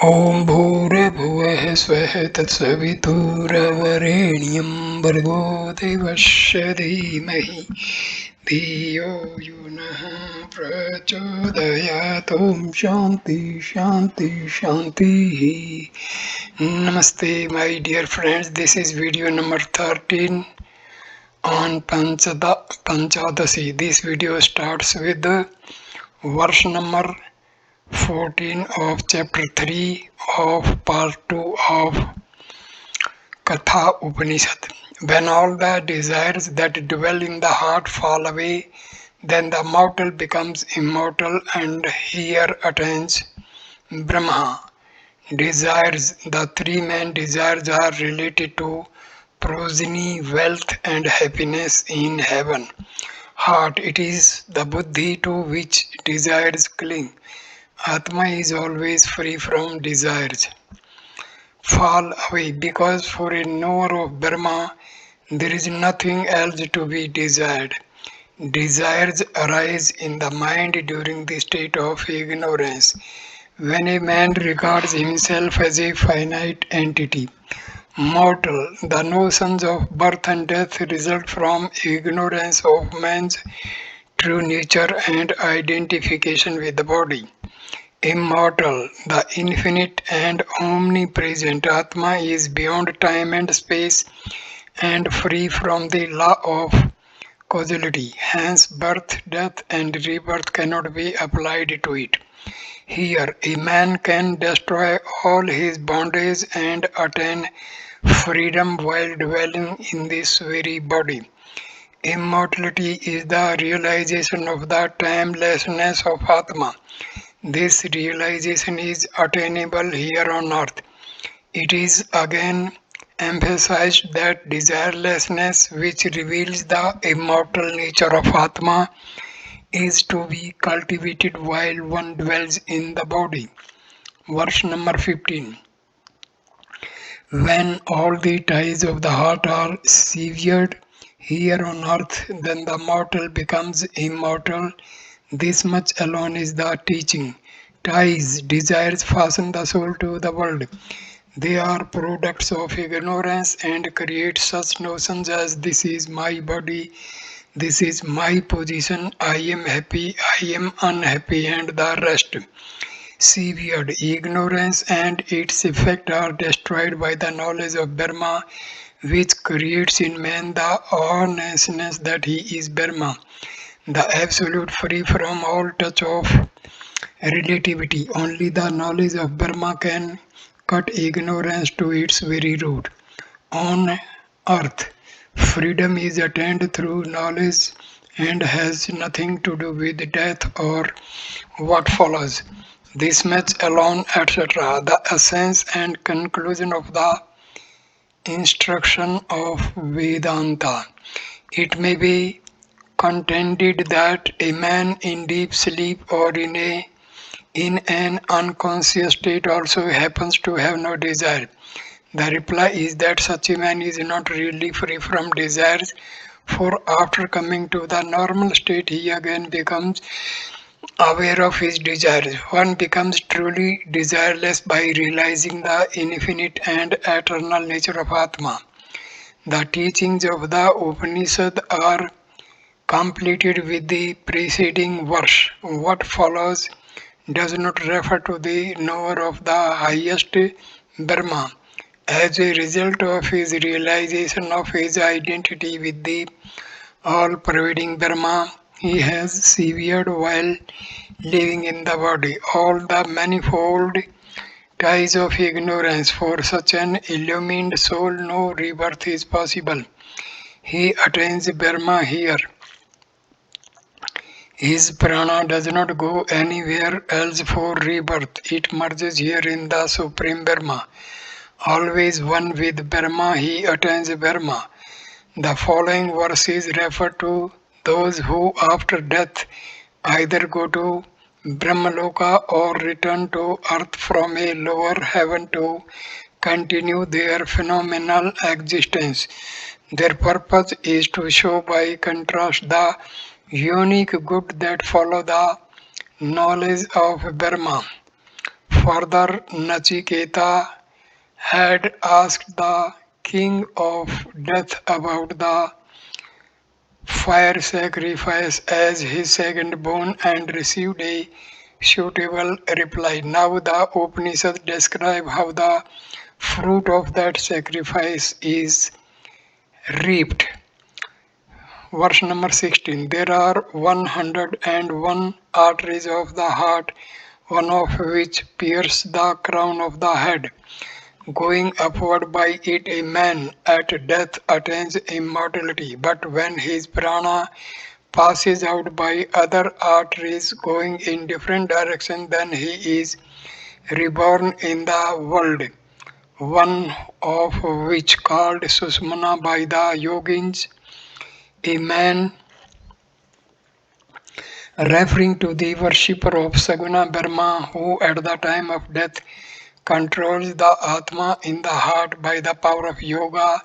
ॐ भूर्भुवः स्वः तत्सवितुर्वरेण्यं भर्गो देवस्य धीमहि धियो यो नः प्रचोदयात्। ॐ शान्ति शान्ति शान्तिः. Namaste my dear friends, this is video number 13 on Panchadasi. This video starts with the verse number 14 of chapter 3 of part 2 of Katha Upanishad. When all the desires that dwell in the heart fall away, then the mortal becomes immortal and here attains Brahma. Desires, the three main desires are related to progeny, wealth and happiness in heaven. Heart, it is the buddhi to which desires cling. Atma is always free from desires. Fall away because for a knower of Brahma there is nothing else to be desired. Desires arise in the mind during the state of ignorance, when a man regards himself as a finite entity. Mortal, the notions of birth and death result from ignorance of man's true nature and identification with the body. Immortal, the infinite and omnipresent Atma is beyond time and space and free from the law of causality. Hence, birth, death, and rebirth cannot be applied to it. Here, a man can destroy all his bondage and attain freedom while dwelling in this very body. Immortality is the realization of the timelessness of Atma. This realization is attainable here on earth. It is again emphasized that desirelessness, which reveals the immortal nature of Atma, is to be cultivated while one dwells in the body. Verse number 15. When all the ties of the heart are severed here on earth, then the mortal becomes immortal. This much alone is the teaching. Ties, desires fasten the soul to the world. They are products of ignorance and create such notions as this is my body, this is my position, I am happy, I am unhappy, and the rest. Severed ignorance and its effect are destroyed by the knowledge of Brahma, which creates in man the awareness that he is Brahma, the absolute free from all touch of relativity. Only the knowledge of Brahma can cut ignorance to its very root. On earth, freedom is attained through knowledge and has nothing to do with death or what follows. This much alone, etc., the essence and conclusion of the instruction of Vedanta. It may be contended that a man in deep sleep or in an unconscious state also happens to have no desire. The reply is that such a man is not really free from desires, for after coming to the normal state he again becomes aware of his desires. One becomes truly desireless by realizing the infinite and eternal nature of Atma. The teachings of the Upanishad are completed with the preceding verse. What follows does not refer to the knower of the highest Brahma. As a result of his realization of his identity with the all-pervading Brahma, he has severed while living in the body all the manifold ties of ignorance. For such an illumined soul, no rebirth is possible. He attains Brahma here. His prana does not go anywhere else for rebirth. It merges here in the Supreme Brahma. Always one with Brahma, he attains Brahma. The following verses refer to those who after death either go to Brahmaloka or return to earth from a lower heaven to continue their phenomenal existence. Their purpose is to show by contrast the unique good that follow the knowledge of Brahma. Further, Nachiketa had asked the king of death about the fire sacrifice as his second boon and received a suitable reply. Now the Upanishads describe how the fruit of that sacrifice is reaped. Verse number 16. There are 101 arteries of the heart, one of which pierces the crown of the head. Going upward by it, a man at death attains immortality, but when his prana passes out by other arteries going in different directions, then he is reborn in the world, one of which called Susmana by the yogins, a man referring to the worshipper of Saguna Brahma who at the time of death controls the Atma in the heart by the power of yoga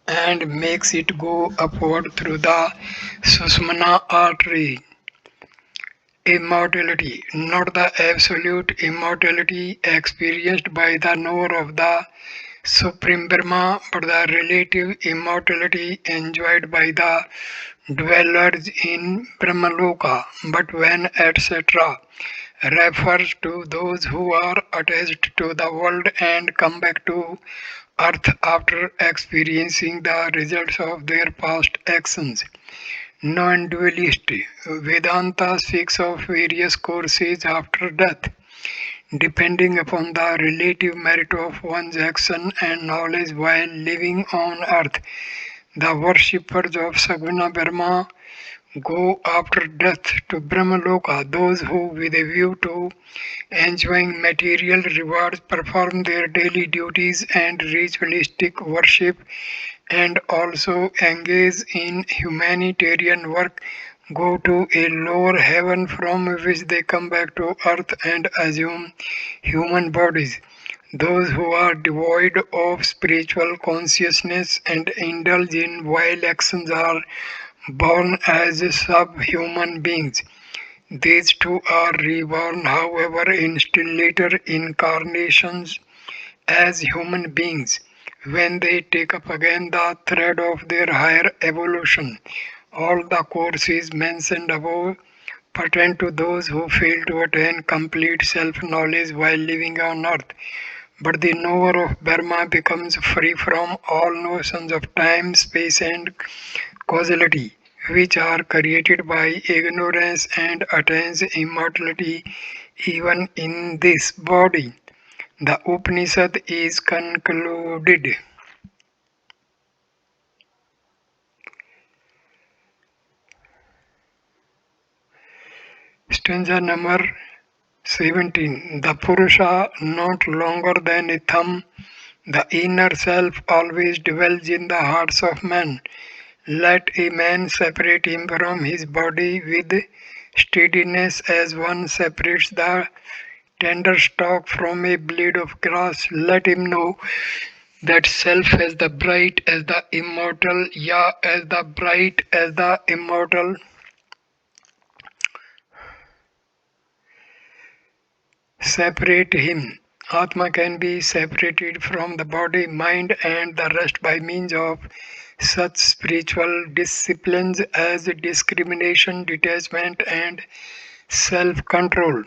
and makes it go upward through the Susmana artery. Immortality, not the absolute immortality experienced by the knower of the Supreme Brahma, but the relative immortality enjoyed by the dwellers in Brahmaloka. But when etc. refers to those who are attached to the world and come back to earth after experiencing the results of their past actions. Non-dualist Vedanta speaks of various courses after death, depending upon the relative merit of one's action and knowledge while living on earth. The worshippers of Saguna Brahma go after death to Brahmaloka. Those who, with a view to enjoying material rewards, perform their daily duties and ritualistic worship and also engage in humanitarian work, go to a lower heaven from which they come back to earth and assume human bodies. Those who are devoid of spiritual consciousness and indulge in vile actions are born as subhuman beings. These two are reborn, however, in still later incarnations as human beings when they take up again the thread of their higher evolution. All the courses mentioned above pertain to those who fail to attain complete self-knowledge while living on earth. But the knower of Brahma becomes free from all notions of time, space and causality, which are created by ignorance and attains immortality even in this body. The Upanishad is concluded. Stanza number 17. The Purusha, not longer than a thumb, the inner self always dwells in the hearts of men. Let a man separate him from his body with steadiness as one separates the tender stalk from a blade of grass. Let him know that self as the bright as the immortal, as the bright as the immortal. Separate him. Atma can be separated from the body, mind, and the rest by means of such spiritual disciplines as discrimination, detachment, and self control.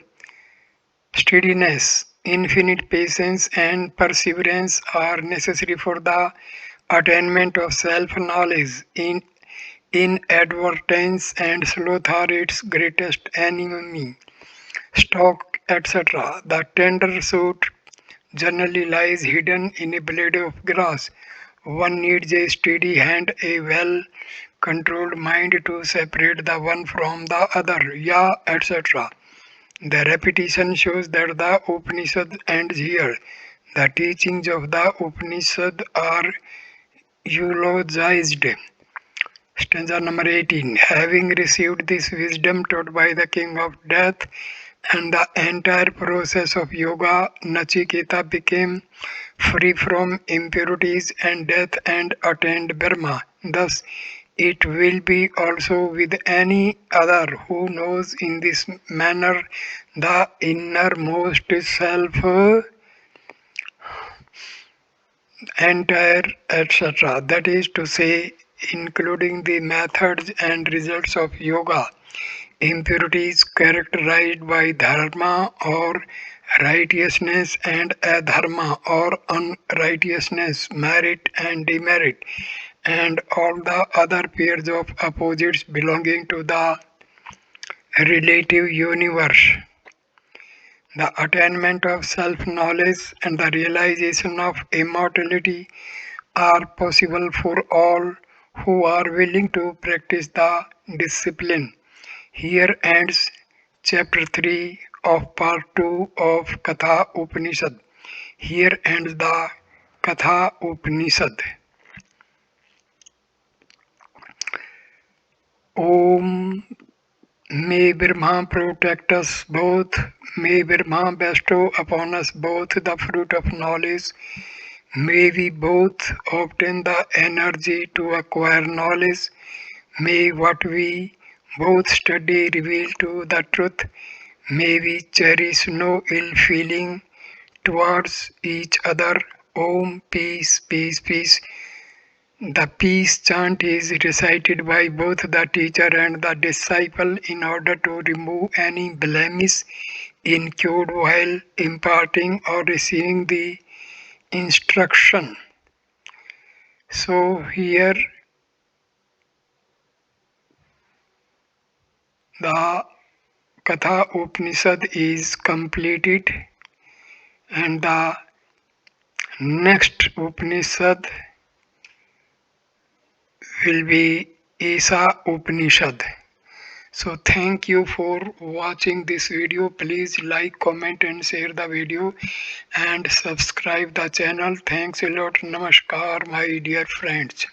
Steadiness, infinite patience, and perseverance are necessary for the attainment of self knowledge. Inadvertence and sloth are its greatest enemy. Stock, etc. The tender shoot generally lies hidden in a blade of grass. One needs a steady hand, a well controlled mind to separate the one from the other, etc. The repetition shows that the Upanishad ends here. The teachings of the Upanishad are eulogized. Stanza number 18. Having received this wisdom taught by the king of death and the entire process of yoga, Nachiketa became free from impurities and death and attained Brahma. Thus, It will be also with any other who knows in this manner the innermost self, entire, etc. That is to say, including the methods and results of yoga, impurities characterized by dharma or righteousness and adharma or unrighteousness, merit and demerit, and all the other pairs of opposites belonging to the relative universe. The attainment of self knowledge and the realization of immortality are possible for all who are willing to practice the discipline. Here ends chapter 3 of part 2 of Katha Upanishad. Here ends the Katha Upanishad. Om. May Brahma protect us both. May Brahma bestow upon us both the fruit of knowledge. May we both obtain the energy to acquire knowledge. May what we both study reveal to the truth. May we cherish no ill feeling towards each other. Om, peace, peace, peace. The peace chant is recited by both the teacher and the disciple in order to remove any blemish incurred while imparting or receiving the instruction. So here the Katha Upanishad is completed, and the next Upanishad will be Isa Upanishad. So thank you for watching this video. Please like, comment and share the video and subscribe the channel. Thanks a lot. Namaskar my dear friends.